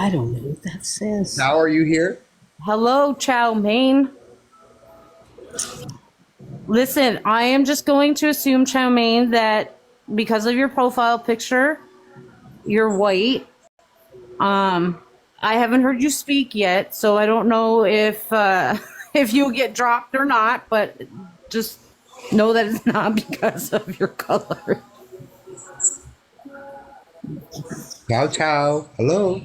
I don't know what that says. How are you here? Hello, Chow Mein. Listen, I am just going to assume, Chow Mein, that because of your profile picture, you're white. I haven't heard you speak yet, so I don't know if if you'll get dropped or not. But just know that it's not because of your color. Ciao, ciao. Hello.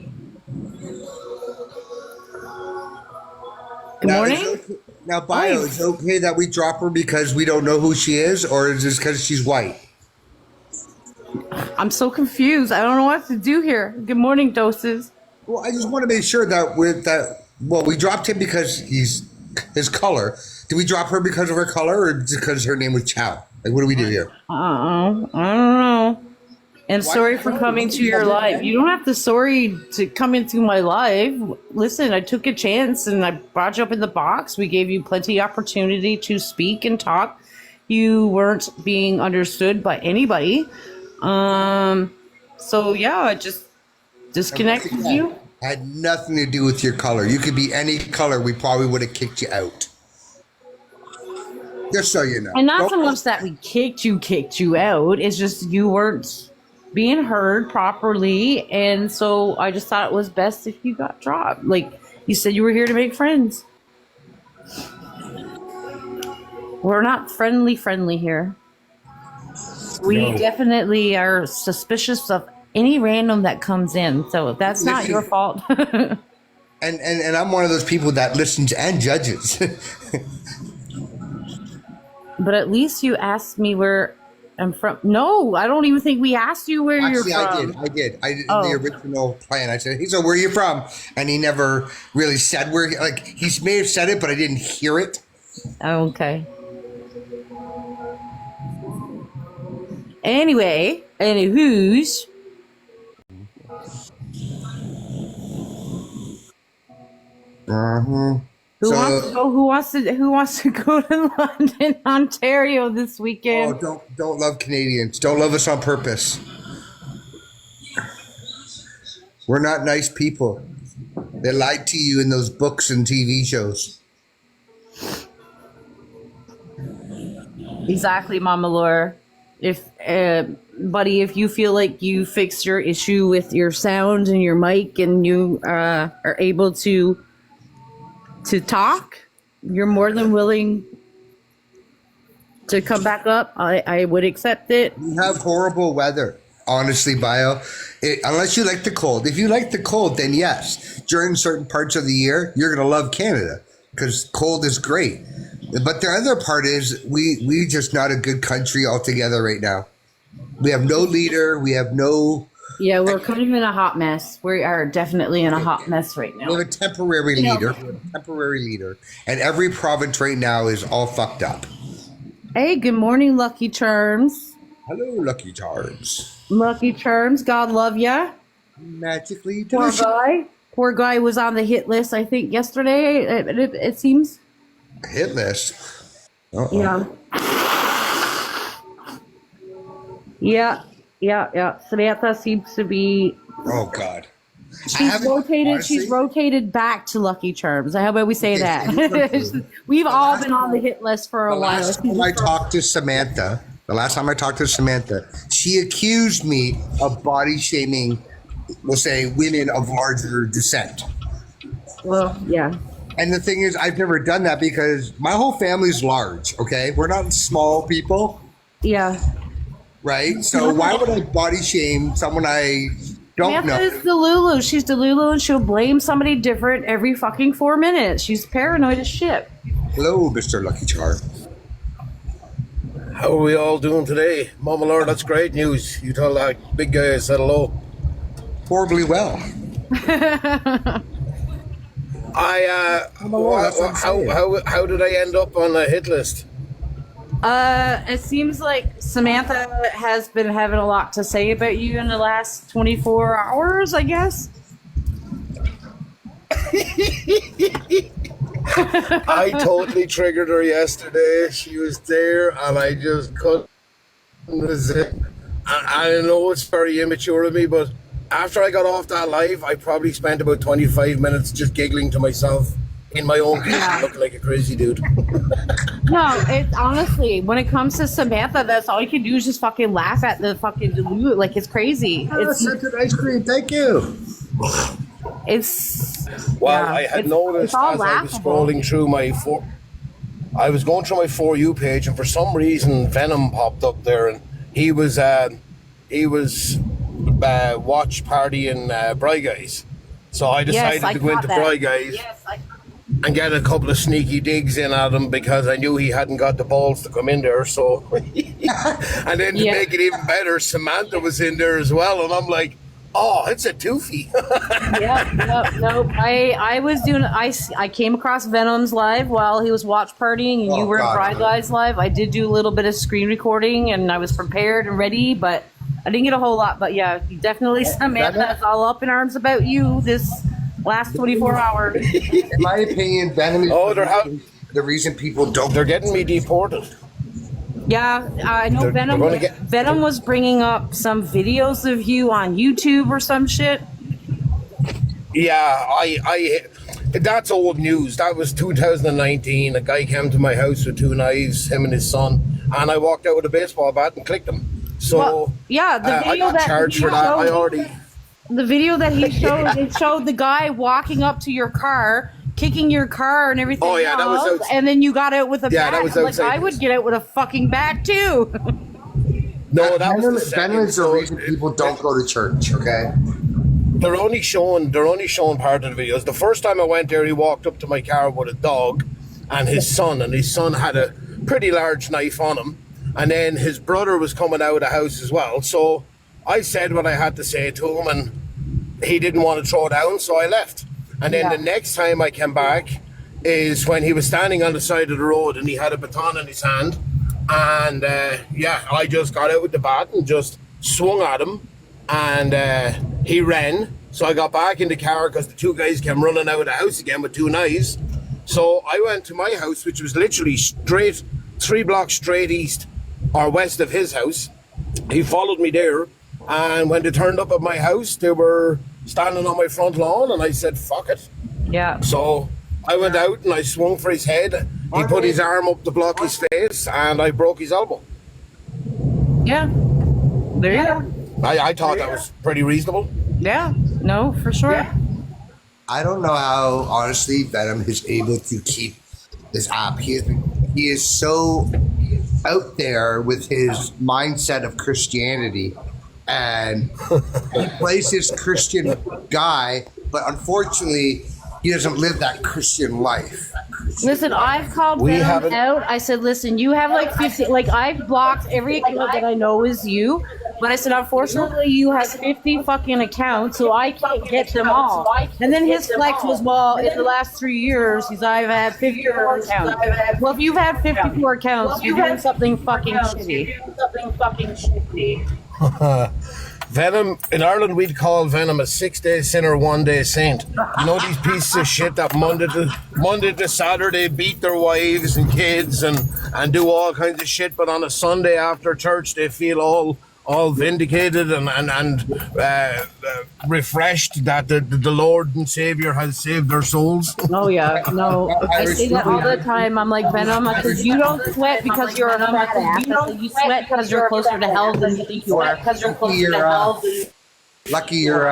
Good morning. Now, Bio, is it okay that we drop her because we don't know who she is, or is this because she's white? I'm so confused. I don't know what to do here. Good morning, doses. Well, I just want to make sure that we dropped him because he's his color. Did we drop her because of her color, or because her name was Chow? Like, what do we do here? I don't know. And sorry for coming to your live. You don't have to sorry to come into my live. Listen, I took a chance and I brought you up in the box. We gave you plenty of opportunity to speak and talk. You weren't being understood by anybody. So yeah, I just disconnected you. Had nothing to do with your color. You could be any color. We probably would have kicked you out. Just so you know. And not so much that we kicked you out. It's just you weren't being heard properly, and so I just thought it was best if you got dropped. Like you said, you were here to make friends. We're not friendly here. We definitely are suspicious of any random that comes in, so that's not your fault. And I'm one of those people that listens and judges. But at least you asked me where I'm from. No, I don't even think we asked you where you're from. I did. In the original plan, I said, "Hey, so where are you from?" And he never really said where. Like, he may have said it, but I didn't hear it. Okay. Anywho's. Who wants to go to London, Ontario this weekend? Oh, don't love Canadians. Don't love us on purpose. We're not nice people. They lied to you in those books and TV shows. Exactly, Mama Laura. If buddy, if you feel like you fixed your issue with your sound and your mic and you are able to talk, you're more than willing to come back up. I would accept it. We have horrible weather, honestly, Bio. Unless you like the cold. If you like the cold, then yes. During certain parts of the year, you're going to love Canada because cold is great. But the other part is we just not a good country altogether right now. We have no leader. We have no... Yeah, we're kind of in a hot mess. We are definitely in a hot mess right now. We have a temporary leader. And every province right now is all fucked up. Hey, good morning, Lucky Charms. Hello, Lucky Charms. Lucky Charms, God love ya. Magically delicious. Poor guy was on the hit list, I think, yesterday, it seems. Hit list? Uh-oh. Yeah. Samantha seems to be. Oh God. She's rotated back to Lucky Charms. How about we say that? We've all been on the hit list for a while. The last time I talked to Samantha, she accused me of body shaming, we'll say, women of larger descent. Well, yeah. And the thing is, I've never done that because my whole family's large, okay? We're not small people. Yeah. Right? So why would I body shame someone I don't know? Samantha is Delulu. She's Delulu and she'll blame somebody different every fucking 4 minutes. She's paranoid as shit. Hello, Mr. Lucky Charm. How are we all doing today? Mama Laura, that's great news. You tell that big guy I said hello. Horribly well. How did I end up on the hit list? It seems like Samantha has been having a lot to say about you in the last 24 hours, I guess. I totally triggered her yesterday. She was there and I just couldn't resist. I know it's very immature of me, but after I got off that live, I probably spent about 25 minutes just giggling to myself in my own kitchen, looking like a crazy dude. No, it's honestly, when it comes to Samantha, that's all you can do is just fucking laugh at the fucking dilute. Like, it's crazy. It's such an ice cream. Thank you. It's Well, yeah, I had it's noticed all as I was laughable. scrolling through I was going through my For You page, and for some reason Venom popped up there, and he was watch partying Bry Guys. So I decided I to go caught into that. Bry Guys and get a couple of sneaky digs in at him because I knew he hadn't got the balls to come in there. So, and then to Yeah. make it even better, Samantha was in there as well, and I'm like, oh, it's a toofy. Nope. I was doing. I came across Venom's live while he was watch partying, and you Oh, were in God. Bride Guys live. I did do a little bit of screen recording, and I was prepared and ready, but I didn't get a whole lot. But yeah, definitely Samantha is all up in arms about you this last 24 hours. In my opinion, Venom is the reason people don't. They're getting me deported. Yeah, I know They're Venom. gonna get- Venom was bringing up some videos of you on YouTube or some shit. Yeah, I that's old news. That was 2019. A guy came to my house with two knives, him and his son, and I walked out with a baseball bat and clicked him. So Well, yeah, the I video got that charged he for that. I showed- already. The video that he showed, it showed the guy walking up to your car, kicking your car and everything. Oh, yeah, that was else, outs- and then you got out with a Yeah, bat. that was I'm outside. I would get out with a fucking bat too. No, that was Venom, the Venom is the second. reason people don't go to church. Okay. They're only showing part of the videos. The first time I went there, he walked up to my car with a dog and his son had a pretty large knife on him. And then his brother was coming out of the house as well. So I said what I had to say to him, and he didn't want to throw down, so I left. And then the next time I came back is when he was standing on the side of the road and he had a baton in his hand. And I just got out with the bat and just swung at him, and he ran. So I got back in the car because the two guys came running out of the house again with two knives. So I went to my house, which was literally straight 3 blocks straight east or west of his house. He followed me there, and when they turned up at my house, they were standing on my front lawn, and I said, fuck it. Yeah. So I went out and I swung for his head. He put his arm up to block his face, and I broke his elbow. Yeah. There you go. I thought that was pretty reasonable. Yeah. No, for sure. I don't know how, honestly, Venom is able to keep this app. He is so out there with his mindset of Christianity, and he plays this Christian guy, but unfortunately, he doesn't live that Christian life. Listen, I've called We Venom haven't- out. I said, listen, you have like 50, like I've blocked every account that I know is you. But I said, unfortunately, you have 50 fucking accounts, so I can't get them all. And then his flex was, well, in the last 3 years, I've had 54 accounts. Well, if you've had 54 accounts, you're doing something fucking shitty. Venom, in Ireland, we'd call Venom a 6-day sinner, 1-day saint. You know, these pieces of shit that Monday to Saturday beat their wives and kids and do all kinds of shit, but on a Sunday after church, they feel all vindicated and refreshed that the Lord and Savior has saved their souls. Oh, yeah. No, I say that all the time. I'm like, Venom, I said, you don't sweat because you're a fat ass. I said, you sweat because you're closer to hell than you think you are. Because you're closer to hell. Lucky you're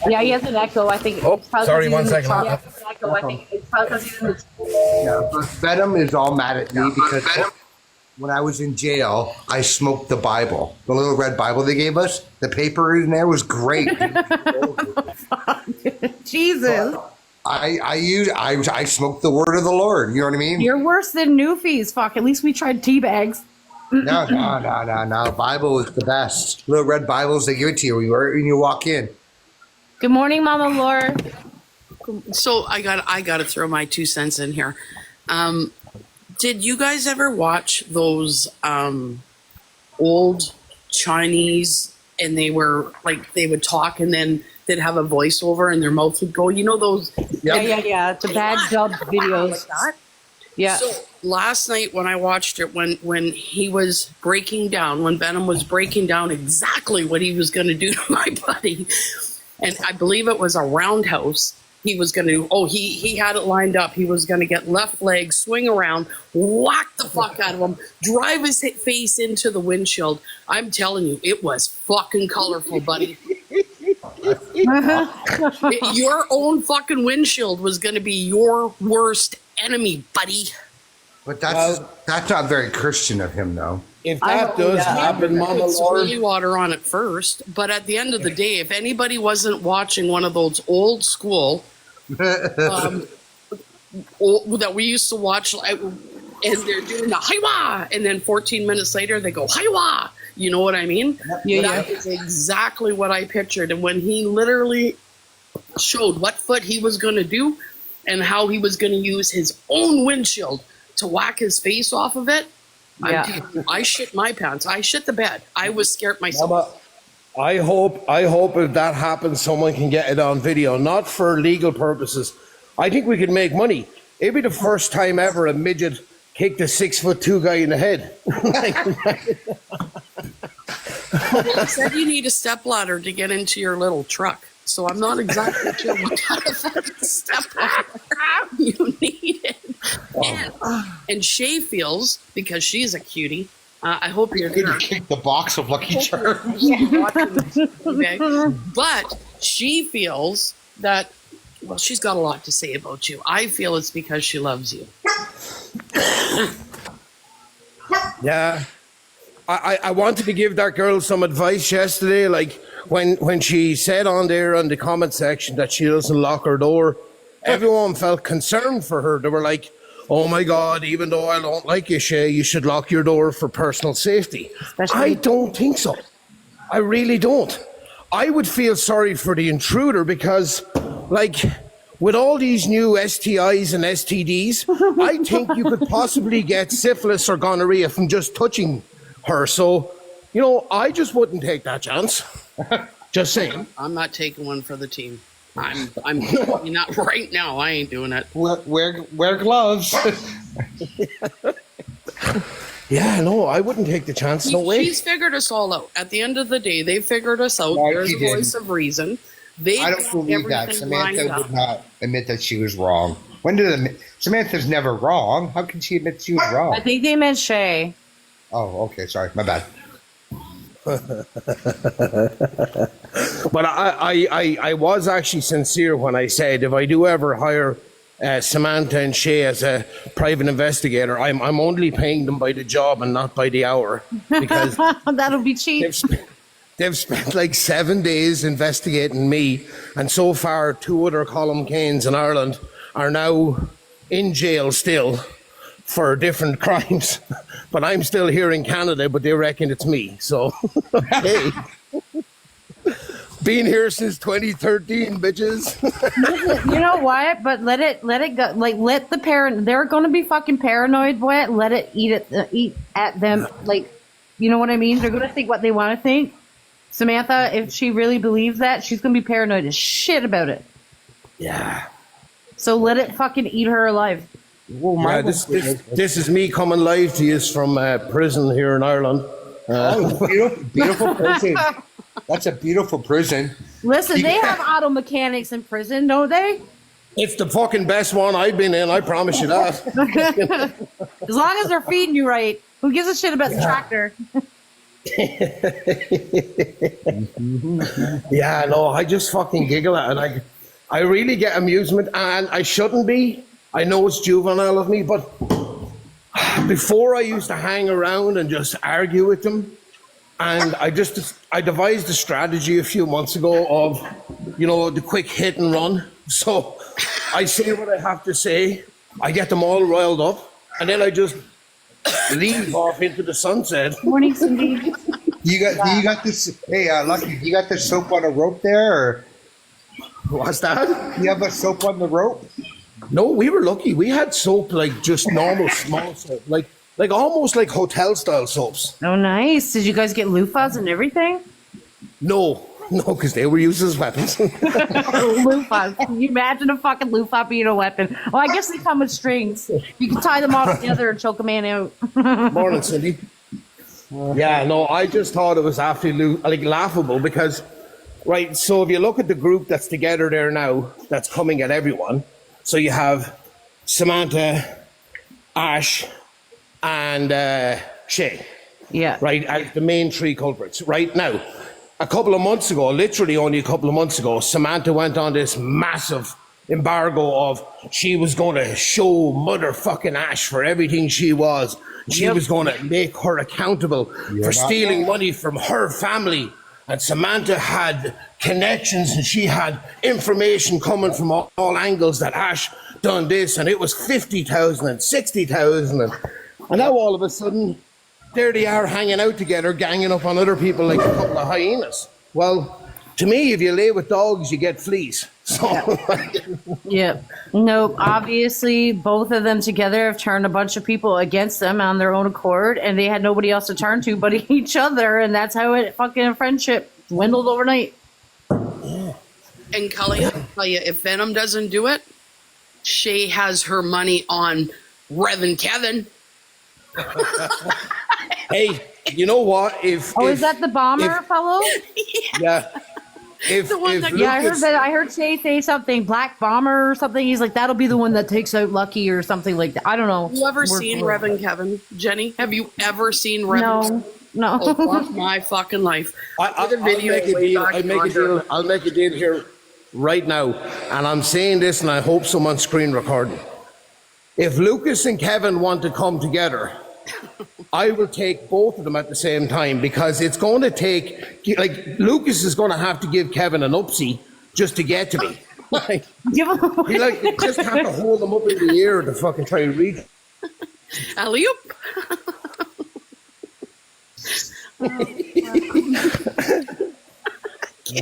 Yeah, he has an echo. I think. Oh, it's probably sorry, 'cause one he's in the second. truck. Echo. I think it's probably 'cause he's in the but Venom is all mad at me because when I was in jail, I smoked the Bible, the little red Bible they gave us. The paper in there was great. Jesus. I smoked the word of the Lord. You know what I mean? You're worse than Newfies. Fuck. At least we tried tea bags. No. Bible is the best. Little red Bibles, they give it to you when you walk in. Good morning, Mama Laura. So I got to throw my 2 cents in here. Did you guys ever watch those old Chinese, and they were like, they would talk and then they'd have a voiceover and their mouth would go, you know, those. Yeah. The bad dubbed videos. Like that? Yeah. So last night when I watched it, when he was breaking down, when Venom was breaking down exactly what he was going to do to my buddy, and I believe it was a roundhouse. He was going to. Oh, he had it lined up. He was going to get left leg, swing around, whack the fuck out of him, drive his face into the windshield. I'm telling you, it was fucking colorful, buddy. Your own fucking windshield was going to be your worst enemy, buddy. But that's not very Christian of him, though. If that does happen, Mama Put Lord, holy water on it first, but at the end of the day, if anybody wasn't watching one of those old school that we used to watch, and they're doing the hi-wah, and then 14 minutes later they go hi-wah. You know what I mean? Yeah, That is exactly what I pictured. And when he literally showed what foot he was going to do and how he was going to use his own windshield to whack his face off of it, Yeah. I shit my pants. I shit the bed. I was scared myself. Mama, I hope if that happens, someone can get it on video, not for legal purposes. I think we could make money. It'd be the first time ever a midget kicked a 6'2" guy in the head. They said you need a stepladder to get into your little truck. So I'm not exactly sure what kind of stepladder you needed. And Shay feels, because she's a cutie, I hope you're Gonna kick the box of Lucky Charms. okay? But she feels that, well, she's got a lot to say about you. I feel it's because she loves you. Yeah. I wanted to give that girl some advice yesterday, like when she said on there on the comment section that she doesn't lock her door, everyone felt concerned for her. They were like, oh my God, even though I don't like you, Shay, you should lock your door for personal safety. I don't think so. I really don't. I would feel sorry for the intruder because, like, with all these new STIs and STDs, I think you could possibly get syphilis or gonorrhea from just touching her. So, you know, I just wouldn't take that chance. Just saying. I'm not taking one for the team. I'm not right now. I ain't doing it. Wear gloves. Yeah, no, I wouldn't take the chance. No way. She's figured us all out. At the end of the day, they figured us out. No, There's she a didn't. voice of reason. They I don't got believe that. everything Samantha lined would up. not admit that she was wrong. Samantha's never wrong. How can she admit she was I wrong? think they meant Shay. Oh, okay. Sorry. My bad. But I was actually sincere when I said if I do ever hire Samantha and Shay as a private investigator, I'm only paying them by the job and not by the hour because That'll be cheap. they've spent like 7 days investigating me, and so far 2 other Colm Canes in Ireland are now in jail still for different crimes. But I'm still here in Canada, but they reckon it's me. So, hey. Been here since 2013, bitches. You know what? But let it go. Like, let the parent. They're going to be fucking paranoid, boy. Let it eat at them. Like, you know what I mean? They're going to think what they want to think. Samantha, if she really believes that, she's going to be paranoid as shit about it. Yeah. So let it fucking eat her alive. Well, Yeah, this is me coming live to you from prison here in Ireland. Oh, beautiful prison. That's a beautiful prison. Listen, they have auto mechanics in prison, don't they? It's the fucking best one I've been in, I promise you that. As long as they're feeding you right. Who gives a shit about the tractor? Yeah, no, I just fucking giggle at it. And I really get amusement, and I shouldn't be. I know it's juvenile of me, but before I used to hang around and just argue with them, and I devised a strategy a few months ago of, you know, the quick hit and run. So I say what I have to say, I get them all riled up, and then I just leave off into the sunset. Morning, Cindy. You got this. Hey, Lucky, you got the soap on a rope there, or What's that? you have a soap on the rope? No, we were lucky. We had soap, like just normal small soap, like almost like hotel style soaps. Oh, nice. Did you guys get loofahs and everything? No, No, because they were used as weapons. Loofahs. Can you imagine a fucking loofah being a weapon? Oh, I guess they come with strings. You can tie them all together and choke a man out. Morning, Cindy. Yeah, no, I just thought it was absolutely like laughable because, right, so if you look at the group that's together there now, that's coming at everyone. So you have Samantha, Ash, and Shay, Yeah. right, as the main three culprits. Right now, a couple of months ago, literally only a couple of months ago, Samantha went on this massive embargo of she was going to show motherfucking Ash for everything she was. She was going to make her accountable for stealing money from her family. And Samantha had connections and she had information coming from all angles that Ash done this and it was 50,000 and 60,000. And now all of a sudden, there they are hanging out together, ganging up on other people like a couple of hyenas. Well, to me, if you lay with dogs, you get fleas. So, Yeah. No, obviously, both of them together have turned a bunch of people against them on their own accord, and they had nobody else to turn to but each other, and that's how it fucking friendship dwindled overnight. And Cully, I'll tell you, if Venom doesn't do it, Shay has her money on Reverend Kevin. hey, you know what? If Is that the bomber fellow? yeah. If The one that- Yeah, I heard Lucas- that. I heard Shay say something, Black Bomber or something. He's like, that'll be the one that takes out Lucky or something like that. I don't know. You ever seen Reverend Kevin? Jenny, have you ever seen Reverend? No, Oh, no. fuck my fucking life. I'll Did a video make a way deal. back I'll make a deal here right now, and I'm saying this, and I hope someone's screen recording. If Lucas and Kevin want to come together, I will take both of them at the same time because it's going to take, like, Lucas is going to have to give Kevin an upsie just to get to me. Like, Give him away. you just have to hold them up in the air to fucking try and reach. Alley-oop.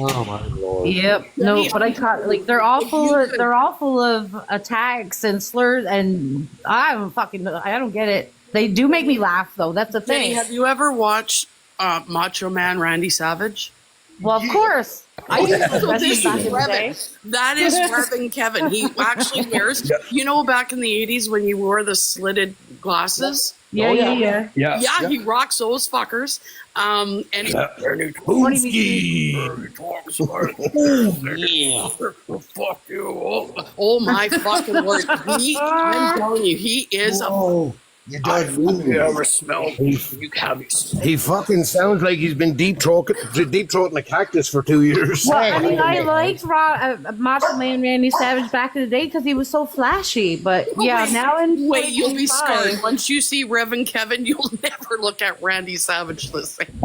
Oh my lord. Yep. No, but I caught like they're all full of attacks and slurs, and I don't get it. They do make me laugh though. That's the Jenny, thing. have you ever watched Macho Man Randy Savage? Well, of course. I used to So listen this back is in the day. Revan. That is Revan Kevin. He actually wears, you know, back in the 80s when you wore the slitted glasses? Yeah. Yeah, he rocks those fuckers. And he talks like, fuck you. Oh my fucking word. I'm telling you, he is a. You don't You ever smell? You have He fucking sounds like he's been deep throating a cactus for 2 years. Well, I mean, I liked Macho Man Randy Savage back in the day because he was so flashy. But yeah, now in Wait, you'll be 2025 scared. Once you see Reverend Kevin, you'll never look at Randy Savage the same.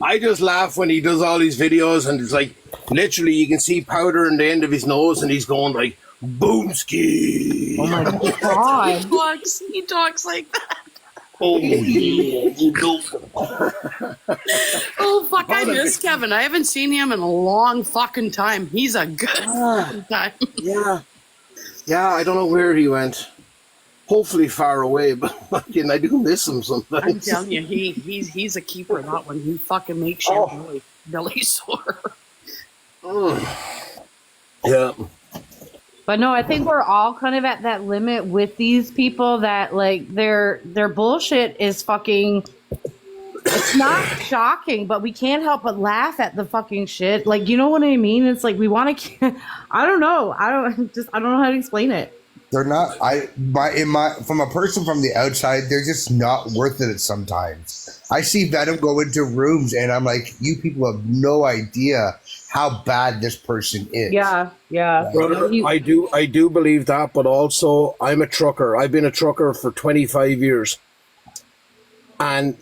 I just laugh when he does all these videos and it's like literally you can see powder in the end of his nose and he's going like boomski. Oh my He god! talks like that. Oh yeah, you know. Oh fuck, I miss Kevin. I haven't seen him in a long fucking time. He's a good fucking time. Yeah, I don't know where he went. Hopefully far away, but fucking I do miss him I'm sometimes. telling you, he's a keeper. That one, he fucking makes your belly sore. Yeah. But no, I think we're all kind of at that limit with these people that like their bullshit is fucking. It's not shocking, but we can't help but laugh at the fucking shit. Like, you know what I mean? It's like we want to. I don't know. I don't know how to explain it. They're not. From a person from the outside, they're just not worth it. Sometimes I see Venom go into rooms, and I'm like, you people have no idea how bad this person is. Yeah. Brother, I do believe that, but also I'm a trucker. I've been a trucker for 25 years. And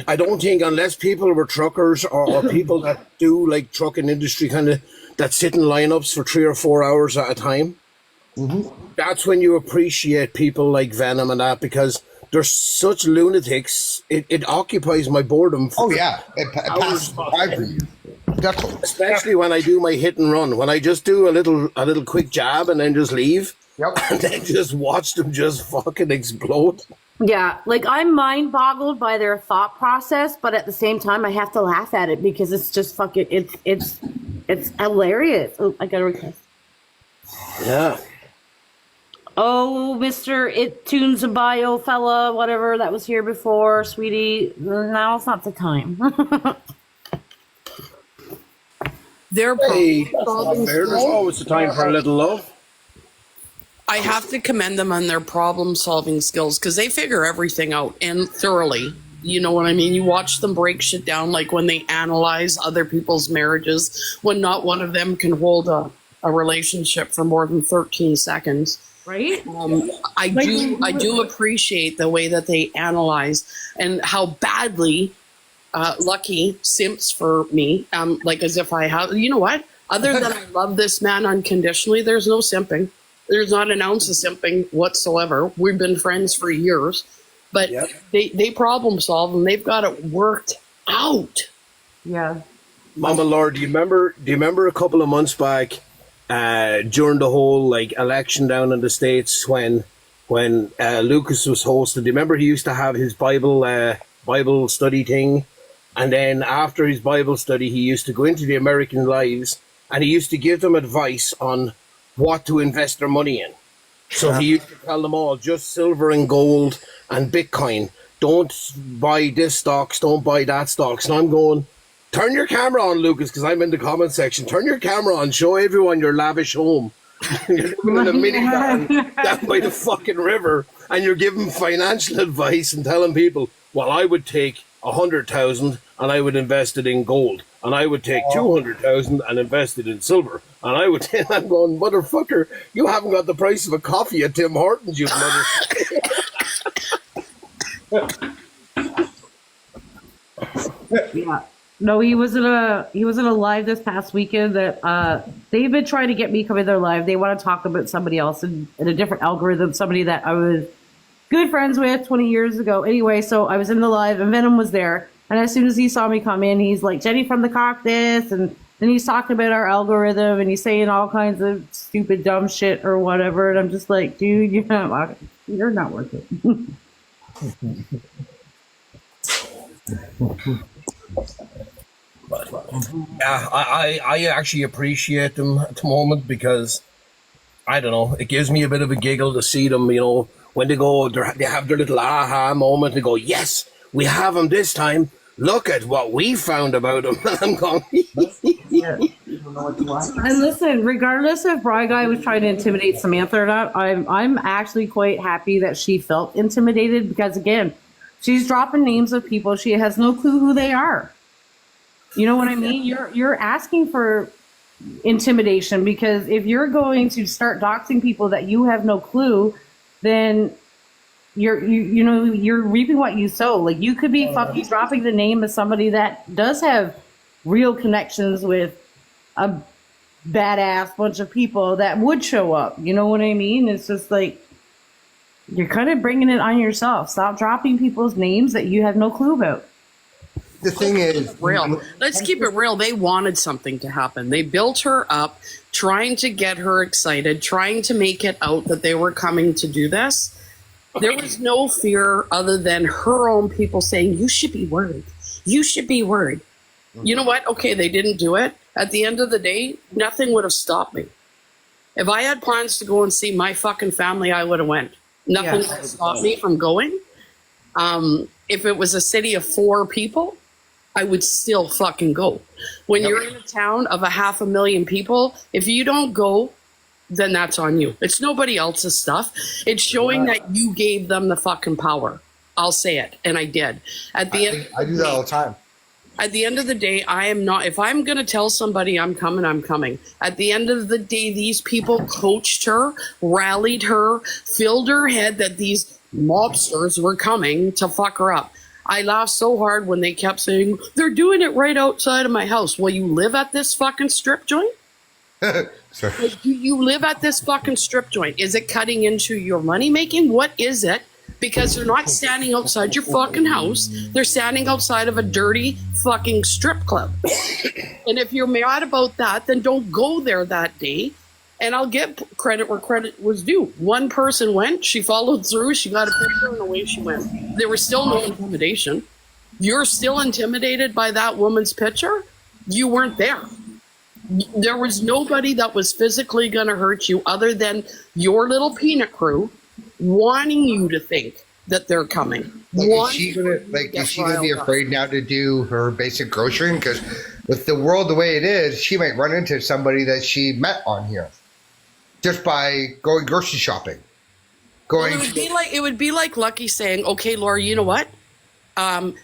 I don't think unless people were truckers or people that do like trucking industry kind of that sit in lineups for 3 or 4 hours at a time, that's when you appreciate people like Venom and that because they're such lunatics. It occupies my boredom. Oh yeah, it passes by for you. Definitely. Especially when I do my hit and run. When I just do a little quick jab and then just leave. Yep. And then just watch them just fucking explode. Yeah, like I'm mind boggled by their thought process, but at the same time, I have to laugh at it because it's just fucking, it's hilarious. Oh, I got a request. Yeah. Oh, Mr. It Tunes a Bio fella, whatever that was here before, sweetie. Now it's not the time. Their Hey, problem that's not solving fair. There's skills, always a time for a little love. I have to commend them on their problem solving skills because they figure everything out and thoroughly. You know what I mean? You watch them break shit down, like when they analyze other people's marriages, when not one of them can hold a relationship for more than 13 seconds. Right? I do appreciate the way that they analyze and how badly Lucky simps for me. Like as if I have, you know what? Other than I love this man unconditionally, there's no simping. There's not an ounce of simping whatsoever. We've been friends for years, but Yep. they problem solve and they've got it worked out. Yeah. Mama Lord, do you remember a couple of months back during the whole like election down in the States when Lucas was hosted? Do you remember he used to have his Bible study thing? And then after his Bible study, he used to go into the American Lives and he used to give them advice on what to invest their money in. So he used to tell them all, just silver and gold and Bitcoin. Don't buy this stocks, don't buy that stocks. And I'm going, turn your camera on, Lucas, because I'm in the comment section. Turn your camera on, show everyone your lavish home. You're living in a minivan down by the fucking river and you're giving financial advice and telling people, well, I would take 100,000 and I would invest it in gold, and I would take 200,000 and invest it in silver, and I would. I'm going, motherfucker, you haven't got the price of a coffee at Tim Hortons, you motherfucker. Yeah. No, he was in a live this past weekend that they've been trying to get me come in their live. They want to talk about somebody else in a different algorithm, somebody that I was good friends with 20 years ago. Anyway, so I was in the live and Venom was there. And as soon as he saw me come in, he's like, Jenny from the Cactus. And then he's talking about our algorithm and he's saying all kinds of stupid, dumb shit or whatever. And I'm just like, dude, you're not worth it. But yeah, I actually appreciate them at the moment because I don't know, it gives me a bit of a giggle to see them, you know, when they go, they have their little aha moment. They go, yes, we have them this time. Look at what we found about them. And I'm going, And listen, regardless if Bry Guy was trying to intimidate Samantha or not, I'm actually quite happy that she felt intimidated because again, she's dropping names of people she has no clue who they are. You know what I mean? You're asking for intimidation because if you're going to start doxing people that you have no clue, then you're reaping what you sow. Like you could be fucking dropping the name of somebody that does have real connections with a badass bunch of people that would show up. You know what I mean? It's just like you're kind of bringing it on yourself. Stop dropping people's names that you have no clue about. The thing is, Real. Let's keep it real. They wanted something to happen. They built her up, trying to get her excited, trying to make it out that they were coming to do this. There was no fear other than her own people saying, you should be worried. You should be worried. You know what? Okay, they didn't do it. At the end of the day, nothing would have stopped me. If I had plans to go and see my fucking family, I would have went. Nothing would have stopped me from going. If it was a city of 4 people, I would still fucking go. When you're in a town of 500,000 people, if you don't go, then that's on you. It's nobody else's stuff. It's showing that you gave them the fucking power. I'll say it, and I did. At the end, I do that all the time. At the end of the day, I am not. If I'm going to tell somebody I'm coming, I'm coming. At the end of the day, these people coached her, rallied her, filled her head that these mobsters were coming to fuck her up. I laughed so hard when they kept saying, they're doing it right outside of my house. Well, you live at this fucking strip joint? Sorry. Like, do you live at this fucking strip joint? Is it cutting into your money making? What is it? Because they're not standing outside your fucking house. They're standing outside of a dirty fucking strip club. And if you're mad about that, then don't go there that day. And I'll get credit where credit was due. One person went, she followed through, she got a picture, and away she went. There was still no intimidation. You're still intimidated by that woman's picture? You weren't there. There was nobody that was physically going to hurt you other than your little peanut crew wanting you to think that they're coming. Is she gonna be afraid now to do her basic grocery? Because with the world the way it is, she might run into somebody that she met on here just by going grocery shopping. It would be like Lucky saying, "Okay, Laura, you know what?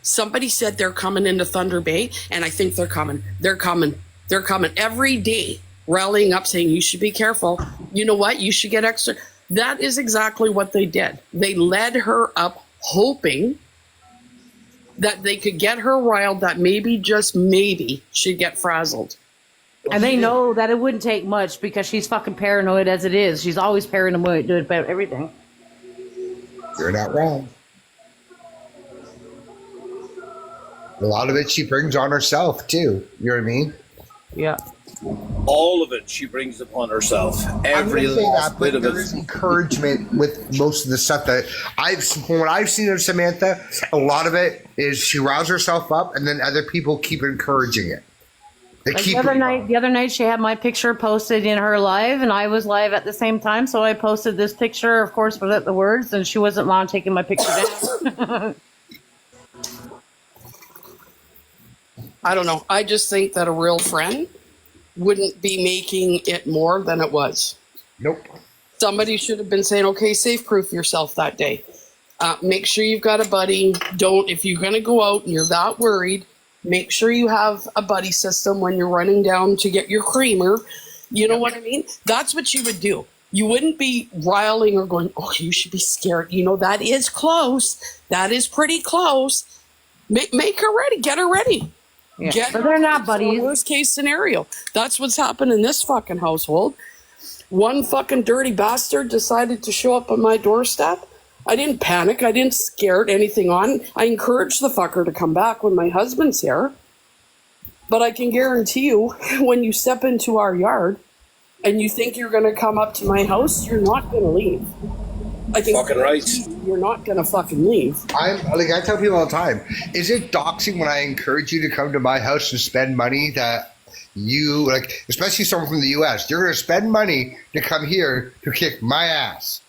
Somebody said they're coming into Thunder Bay, and I think they're coming. They're coming. They're coming every day, rallying up, saying you should be careful. You know what? You should get extra." That is exactly what they did. They led her up, hoping that they could get her riled, that maybe, just maybe, she'd get frazzled. And they know that it wouldn't take much because she's fucking paranoid as it is. She's always paranoid about everything. You're not wrong. A lot of it she brings on herself too. You know what I mean? Yeah. All of it she brings upon herself. Every last bit of it. There's encouragement with most of the stuff that from what I've seen of Samantha, a lot of it is she riles herself up and then other people keep encouraging it. The other night she had my picture posted in her live, and I was live at the same time, so I posted this picture, of course, without the words, and she wasn't long taking my picture down. I don't know. I just think that a real friend wouldn't be making it more than it was. Nope. Somebody should have been saying, okay, safe-proof yourself that day. Make sure you've got a buddy. If you're going to go out and you're that worried, make sure you have a buddy system when you're running down to get your creamer. You know what I mean? That's what you would do. You wouldn't be riling or going, oh, you should be scared. You know, that is close. That is pretty close. Make her ready. Get her ready. Yeah. But they're not buddies. Worst case scenario. That's what's happened in this fucking household. One fucking dirty bastard decided to show up on my doorstep. I didn't panic. I didn't scare anything on. I encouraged the fucker to come back when my husband's here. But I can guarantee you, when you step into our yard and you think you're going to come up to my house, you're not going to leave. I think fucking right. You're not going to fucking leave. I tell people all the time, is it doxing when I encourage you to come to my house and spend money that you, especially someone from the U.S., you're going to spend money to come here to kick my ass?